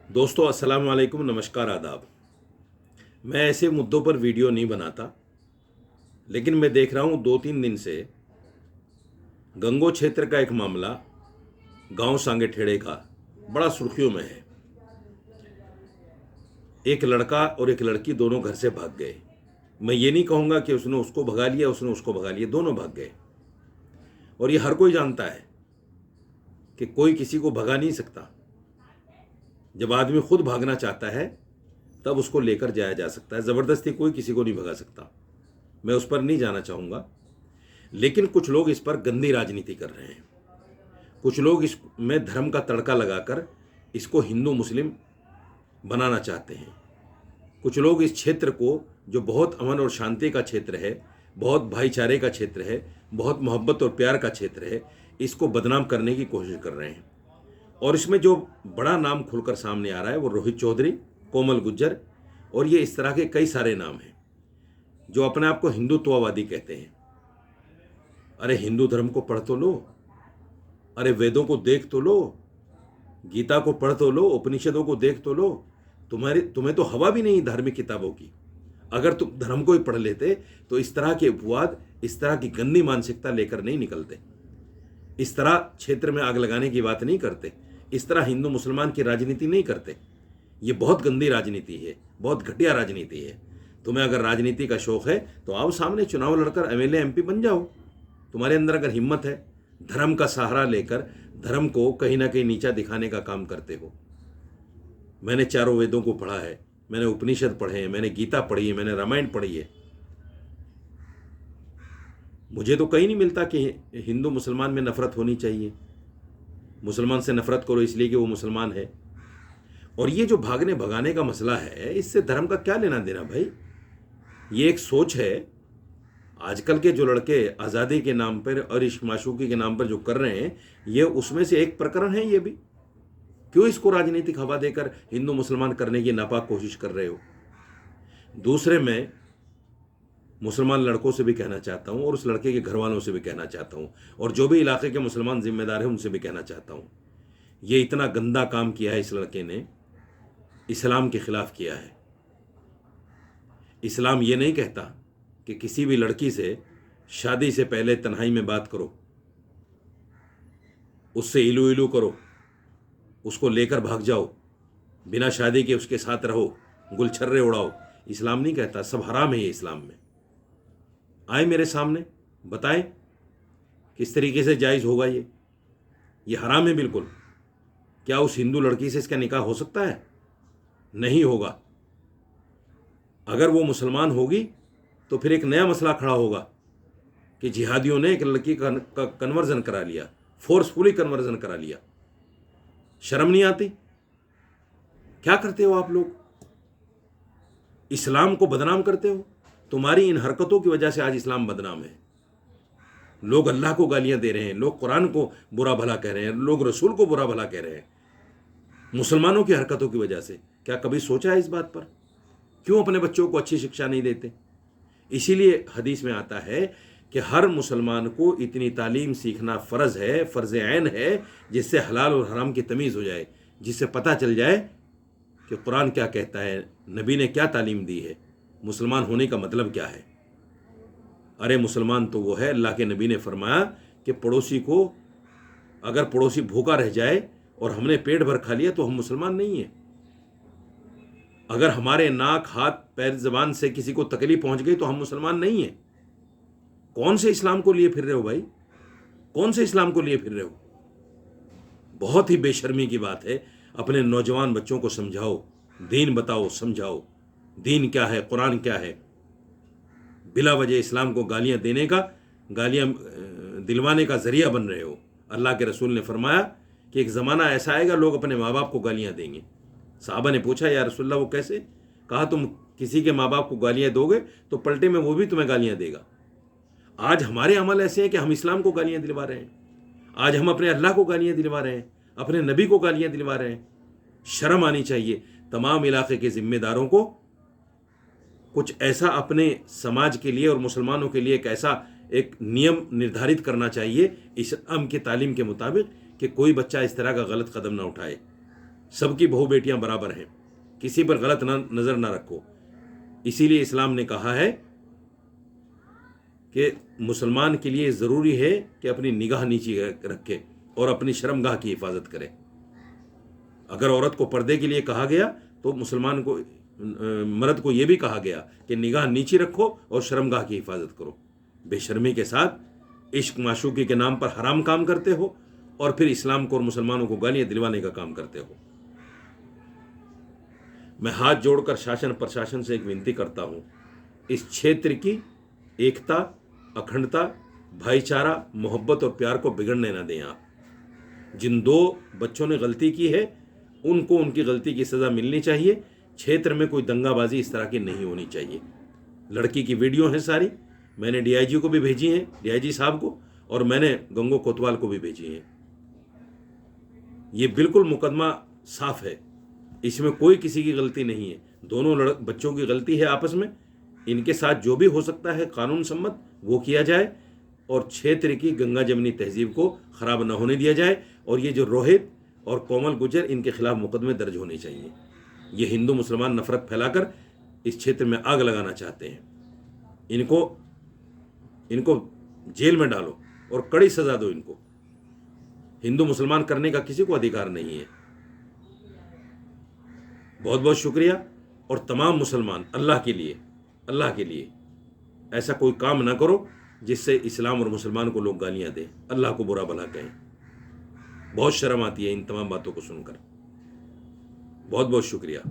दोस्तों अस्सलाम वालेकुम, नमस्कार, आदाब। मैं ऐसे मुद्दों पर वीडियो नहीं बनाता, लेकिन मैं देख रहा हूँ 2-3 दिन से गंगो क्षेत्र का एक मामला गांव सांगे ठेड़े का बड़ा सुर्खियों में है। एक लड़का और एक लड़की दोनों घर से भाग गए। मैं ये नहीं कहूँगा कि उसने उसको भगा लिया, उसने उसको भगा लिया, दोनों भाग गए। और ये हर कोई जानता है कि कोई किसी को भगा नहीं सकता। जब आदमी खुद भागना चाहता है तब उसको लेकर जाया जा सकता है। ज़बरदस्ती कोई किसी को नहीं भगा सकता। मैं उस पर नहीं जाना चाहूँगा, लेकिन कुछ लोग इस पर गंदी राजनीति कर रहे हैं। कुछ लोग इसमें धर्म का तड़का लगाकर इसको हिंदू मुस्लिम बनाना चाहते हैं। कुछ लोग इस क्षेत्र को, जो बहुत अमन और शांति का क्षेत्र है, बहुत भाईचारे का क्षेत्र है, बहुत मोहब्बत और प्यार का क्षेत्र है, इसको बदनाम करने की कोशिश कर रहे हैं। और इसमें जो बड़ा नाम खुलकर सामने आ रहा है वो रोहित चौधरी, कोमल गुज्जर और ये इस तरह के कई सारे नाम हैं जो अपने आप को हिंदुत्ववादी कहते हैं। अरे हिंदू धर्म को पढ़ तो लो, अरे वेदों को देख तो लो, गीता को पढ़ तो लो, उपनिषदों को देख तो लो। तुम्हें तो हवा भी नहीं धार्मिक किताबों की। अगर तुम धर्म को ही पढ़ लेते तो इस तरह के उपवाद, इस तरह की गंदी मानसिकता लेकर नहीं निकलते। इस तरह क्षेत्र में आग लगाने की बात नहीं करते। इस तरह हिंदू मुसलमान की राजनीति नहीं करते। ये बहुत गंदी राजनीति है, बहुत घटिया राजनीति है। तुम्हें अगर राजनीति का शौक है तो आओ सामने चुनाव लड़कर एमएलए एमपी बन जाओ। तुम्हारे अंदर अगर हिम्मत है, धर्म का सहारा लेकर धर्म को कहीं ना कहीं नीचा दिखाने का काम करते हो। मैंने चारों वेदों को पढ़ा है, मैंने उपनिषद पढ़े हैं, मैंने गीता पढ़ी है, मैंने रामायण पढ़ी है। मुझे तो कहीं नहीं मिलता कि हिंदू मुसलमान में नफरत होनी चाहिए। मुसलमान से नफरत करो इसलिए कि वो मुसलमान है। और ये जो भागने भगाने का मसला है, इससे धर्म का क्या लेना देना भाई। ये एक सोच है। आजकल के जो लड़के आज़ादी के नाम पर और इश्क माशूकी के नाम पर जो कर रहे हैं, ये उसमें से एक प्रकरण है। ये भी क्यों इसको राजनीतिक हवा देकर हिंदू मुसलमान करने की नापाक कोशिश कर रहे हो। दूसरे, मैं मुसलमान लड़कों से भी कहना चाहता हूँ और उस लड़के के घर वालों से भी कहना चाहता हूँ और जो भी इलाके के मुसलमान जिम्मेदार हैं उनसे भी कहना चाहता हूँ, ये इतना गंदा काम किया है इस लड़के ने, इस्लाम के खिलाफ किया है। इस्लाम ये नहीं कहता कि किसी भी लड़की से शादी से पहले तन्हाई में बात करो, उससे इलू इलू करो, उसको लेकर भाग जाओ, बिना शादी के उसके साथ रहो, गुलछर्रे उड़ाओ। इस्लाम नहीं कहता। सब हराम है ये इस्लाम में। आए मेरे सामने बताएं किस तरीके से जायज़ होगा। ये हराम है बिल्कुल। क्या उस हिंदू लड़की से इसका निकाह हो सकता है? नहीं होगा। अगर वो मुसलमान होगी तो फिर एक नया मसला खड़ा होगा कि जिहादियों ने एक लड़की का कन्वर्जन करा लिया, फोर्सफुली कन्वर्जन करा लिया। शर्म नहीं आती? क्या करते हो आप लोग? इस्लाम को बदनाम करते हो। तुम्हारी इन हरकतों की वजह से आज इस्लाम बदनाम है। लोग अल्लाह को गालियां दे रहे हैं, लोग कुरान को बुरा भला कह रहे हैं, लोग रसूल को बुरा भला कह रहे हैं मुसलमानों की हरकतों की वजह से। क्या कभी सोचा है इस बात पर? क्यों अपने बच्चों को अच्छी शिक्षा नहीं देते? इसीलिए हदीस में आता है कि हर मुसलमान को इतनी तालीम सीखना फ़र्ज़ है, फ़र्ज़ ऐन है, जिससे हलाल और हराम की तमीज़ हो जाए, जिससे पता चल जाए कि कुरान क्या कहता है, नबी ने क्या तालीम दी है, मुसलमान होने का मतलब क्या है। अरे मुसलमान तो वो है, अल्लाह के नबी ने फरमाया कि पड़ोसी को, अगर पड़ोसी भूखा रह जाए और हमने पेट भर खा लिया तो हम मुसलमान नहीं हैं। अगर हमारे नाक, हाथ, पैर, ज़बान से किसी को तकलीफ पहुंच गई तो हम मुसलमान नहीं हैं। कौन से इस्लाम को लिए फिर रहे हो भाई? कौन से इस्लाम को लिए फिर रहे हो? बहुत ही बेशर्मी की बात है। अपने नौजवान बच्चों को समझाओ, दीन बताओ, समझाओ दीन क्या है, कुरान क्या है। बिला वजह इस्लाम को गालियां देने का, गालियां दिलवाने का जरिया बन रहे हो। अल्लाह के रसूल ने फरमाया कि एक ज़माना ऐसा आएगा लोग अपने माँ बाप को गालियां देंगे। साहबा ने पूछा, या रसूलल्लाह वो कैसे? कहा, तुम किसी के माँ बाप को गालियां दोगे तो पलटे में वो भी तुम्हें गालियां देगा। आज हमारे अमल ऐसे हैं कि हम इस्लाम को गालियां दिलवा रहे हैं। आज हम अपने अल्लाह को गालियां दिलवा रहे हैं, अपने नबी को गालियां दिलवा रहे हैं। शर्म आनी चाहिए। तमाम इलाके के जिम्मेदारों को कुछ ऐसा अपने समाज के लिए और मुसलमानों के लिए एक ऐसा एक नियम निर्धारित करना चाहिए इस्लाम की तालीम के मुताबिक कि कोई बच्चा इस तरह का गलत कदम ना उठाए। सबकी बहू बेटियां बराबर हैं, किसी पर गलत नज़र ना रखो। इसीलिए इस्लाम ने कहा है कि मुसलमान के लिए ज़रूरी है कि अपनी निगाह नीची रखे और अपनी शर्मगाह की हिफाजत करे। अगर औरत को पर्दे के लिए कहा गया तो मुसलमान को, मर्द को यह भी कहा गया कि निगाह नीची रखो और शर्मगाह की हिफाजत करो। बेशर्मी के साथ इश्क माशूकी के नाम पर हराम काम करते हो और फिर इस्लाम को और मुसलमानों को गालियां दिलवाने का काम करते हो। मैं हाथ जोड़कर शासन प्रशासन से एक विनती करता हूं, इस क्षेत्र की एकता, अखंडता, भाईचारा, मोहब्बत और प्यार को बिगड़ने ना दें आप। जिन 2 बच्चों ने गलती की है उनको उनकी गलती की सज़ा मिलनी चाहिए। क्षेत्र में कोई दंगाबाजी इस तरह की नहीं होनी चाहिए। लड़की की वीडियो है सारी, मैंने डीआईजी को भी भेजी है, डीआईजी साहब को, और मैंने गंगो कोतवाल को भी भेजी है। ये बिल्कुल मुकदमा साफ है, इसमें कोई किसी की गलती नहीं है। दोनों बच्चों की गलती है आपस में। इनके साथ जो भी हो सकता है कानून सम्मत वो किया जाए और क्षेत्र की गंगा जमनी तहजीब को ख़राब न होने दिया जाए। और ये जो रोहित और कोमल गुजर, इनके खिलाफ मुकदमे दर्ज होने चाहिए। ये हिंदू मुसलमान नफरत फैलाकर इस क्षेत्र में आग लगाना चाहते हैं। इनको जेल में डालो और कड़ी सजा दो इनको। हिंदू मुसलमान करने का किसी को अधिकार नहीं है। बहुत बहुत शुक्रिया। और तमाम मुसलमान अल्लाह के लिए ऐसा कोई काम ना करो जिससे इस्लाम और मुसलमान को लोग गालियां दें, अल्लाह को बुरा भला कहें। बहुत शर्म आती है इन तमाम बातों को सुनकर। बहुत बहुत शुक्रिया।